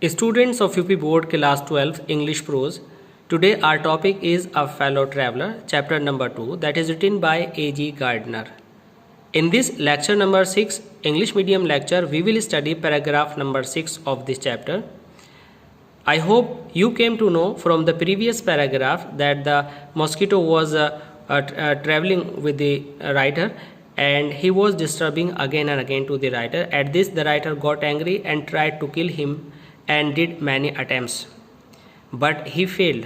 Students of UP Board Class 12 English Prose, today our topic is A Fellow Traveler, chapter number 2, that is written by A.G. Gardner. In this lecture number 6, English medium lecture, we will study paragraph number 6 of this chapter. I hope you came to know from the previous paragraph that the mosquito was traveling with the writer and he was disturbing again and again to the writer. At this, the writer got angry and tried to kill him and did many attempts, but he failed.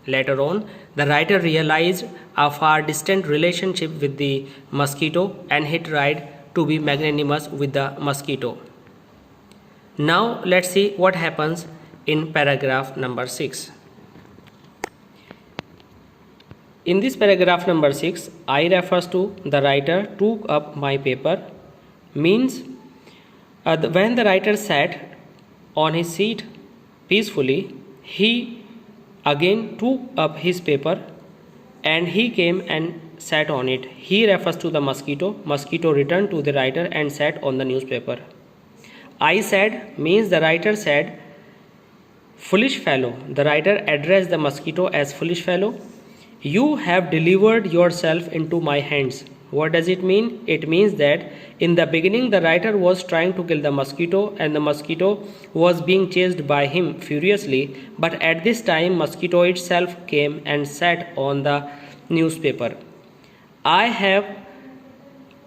Later on, the writer realized a far distant relationship with the mosquito and he tried to be magnanimous with the mosquito. Now let's see what happens in paragraph number 6. In this paragraph number 6, I refers to the writer took up my paper, means when the writer sat on his seat peacefully, he again took up his paper and he came and sat on it. He refers to the mosquito. Mosquito returned to the writer and sat on the newspaper. I said means the writer said, foolish fellow. The writer addressed the mosquito as foolish fellow. You have delivered yourself into my hands. What does it mean? It means that in the beginning the writer was trying to kill the mosquito and the mosquito was being chased by him furiously, but at this time mosquito itself came and sat on the newspaper. I have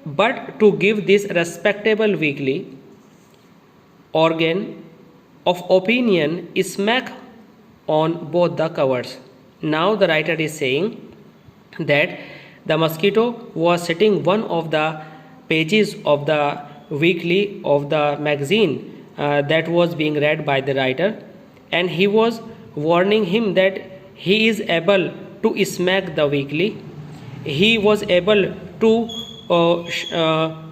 but to give this respectable weekly organ of opinion a smack on both the covers. Now the writer is saying that the mosquito was sitting one of the pages of the weekly of the magazine that was being read by the writer, and he was warning him that he is able to smack the weekly. He was able to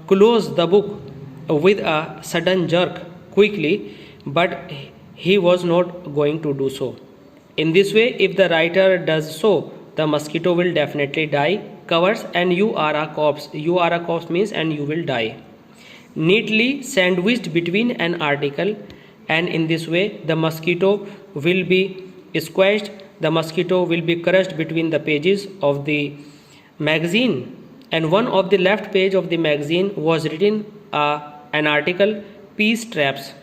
close the book with a sudden jerk quickly, but he was not going to do so. In this way, if the writer does so, the mosquito will definitely die. Covers and you are a corpse. You are a corpse means and you will die. Neatly sandwiched between an article, and in this way the mosquito will be squashed. The mosquito will be crushed between the pages of the magazine, and one of the left page of the magazine was written an article, peace traps.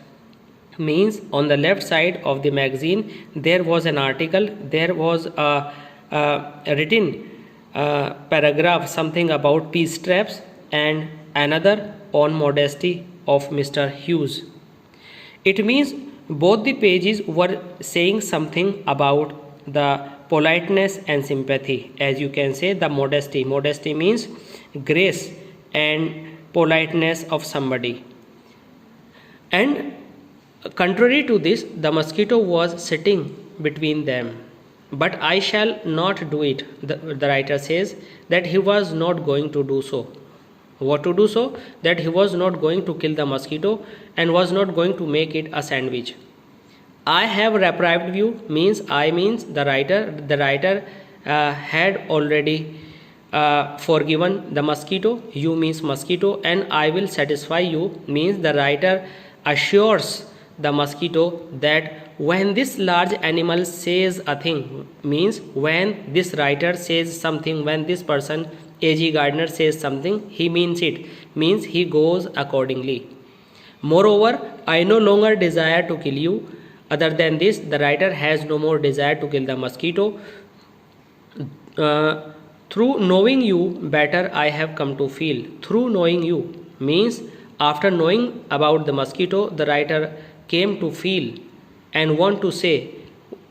Means on the left side of the magazine there was an article, there was a written paragraph something about peace traps and another on modesty of Mr. Hughes. It means both the pages were saying something about the politeness and sympathy. As you can say, the modesty means grace and politeness of somebody, and contrary to this, the mosquito was sitting between them. But I shall not do it. The writer says that he was not going to do so. What to do so? That he was not going to kill the mosquito and was not going to make it a sandwich. I have reprieved you means the writer. The writer had already forgiven the mosquito. You means mosquito, and I will satisfy you means the writer assures the mosquito that when this large animal says a thing, means when this writer says something, when this person A.G. Gardner says something, he means it, means he goes accordingly. Moreover, I no longer desire to kill you. Other than this, the writer has no more desire to kill the mosquito. Through knowing you better, I have come to feel. Through knowing you means after knowing about the mosquito, the writer came to feel and want to say.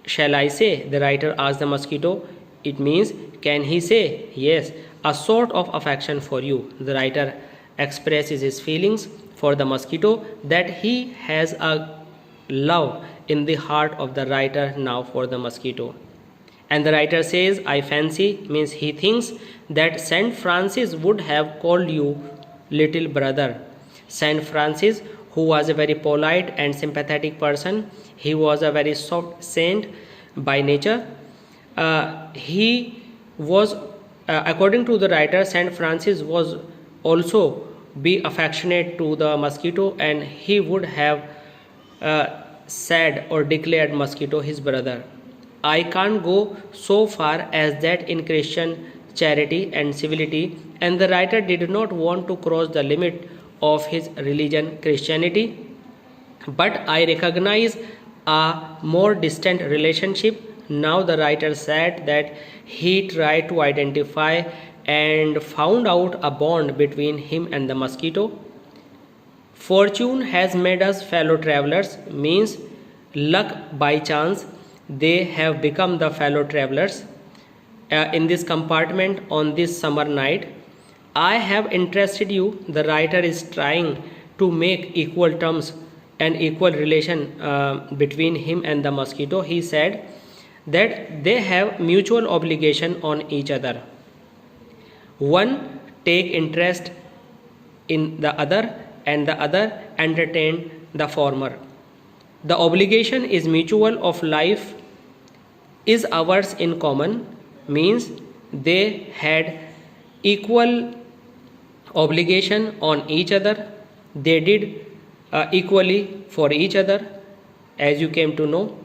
Shall I say? The writer asked the mosquito. It means can he say? Yes, a sort of affection for you. The writer expresses his feelings for the mosquito, that he has a love in the heart of the writer now for the mosquito. And the writer says, I fancy means he thinks that Saint Francis would have called you little brother. Saint Francis, who was a very polite and sympathetic person, he was a very soft saint by nature. He was, according to the writer, Saint Francis was also be affectionate to the mosquito, and he would have said or declared Mosquito his brother. I can't go so far as that in Christian charity and civility, and the writer did not want to cross the limit of his religion, Christianity, but I recognize a more distant relationship. Now, the writer said that he tried to identify and found out a bond between him and the mosquito. Fortune has made us fellow travelers, means luck by chance, they have become the fellow travelers in this compartment on this summer night. I have interested you. The writer is trying to make equal terms and equal relation between him and the mosquito. He said that they have mutual obligation on each other. One take interest in the other and the other entertain the former. The obligation is mutual of life is ours in common, means they had equal obligation on each other. They did equally for each other, as you came to know.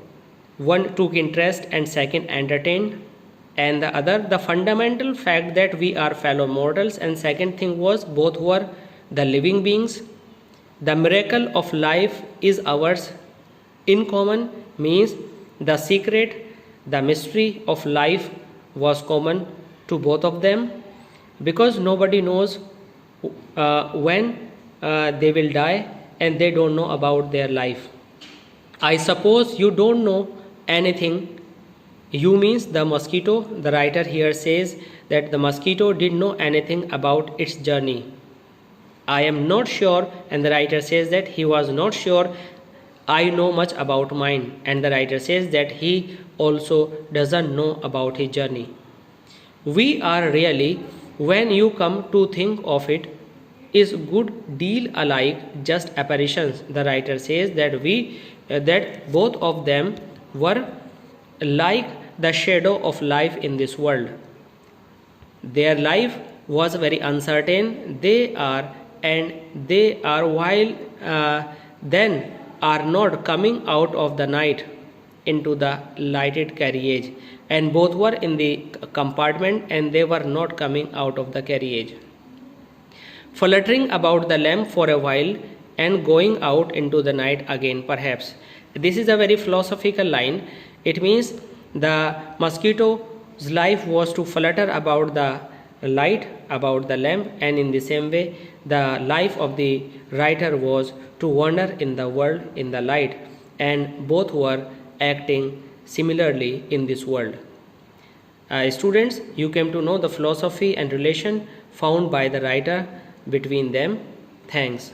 One took interest and second entertained, and the other the fundamental fact that we are fellow mortals, and second thing was both were the living beings. The miracle of life is ours in common, means the secret, the mystery of life was common to both of them, because nobody knows when they will die, and they don't know about their life. I suppose you don't know anything. You means the mosquito. The writer here says that the mosquito didn't know anything about its journey. I am not sure, and the writer says that he was not sure I know much about mine, and the writer says that he also doesn't know about his journey. We are really, when you come to think of it, is good deal alike, just apparitions. The writer says that both of them were like the shadow of life in this world. Their life was very uncertain. They are while then are not coming out of the night into the lighted carriage, and both were in the compartment and they were not coming out of the carriage, fluttering about the lamp for a while and going out into the night again. Perhaps this is a very philosophical line. It means the mosquito's life was to flutter about the light, about the lamp, and in the same way the life of the writer was to wander in the world in the light, and both were acting similarly in this world. Students, you came to know the philosophy and relation found by the writer between them. Thanks.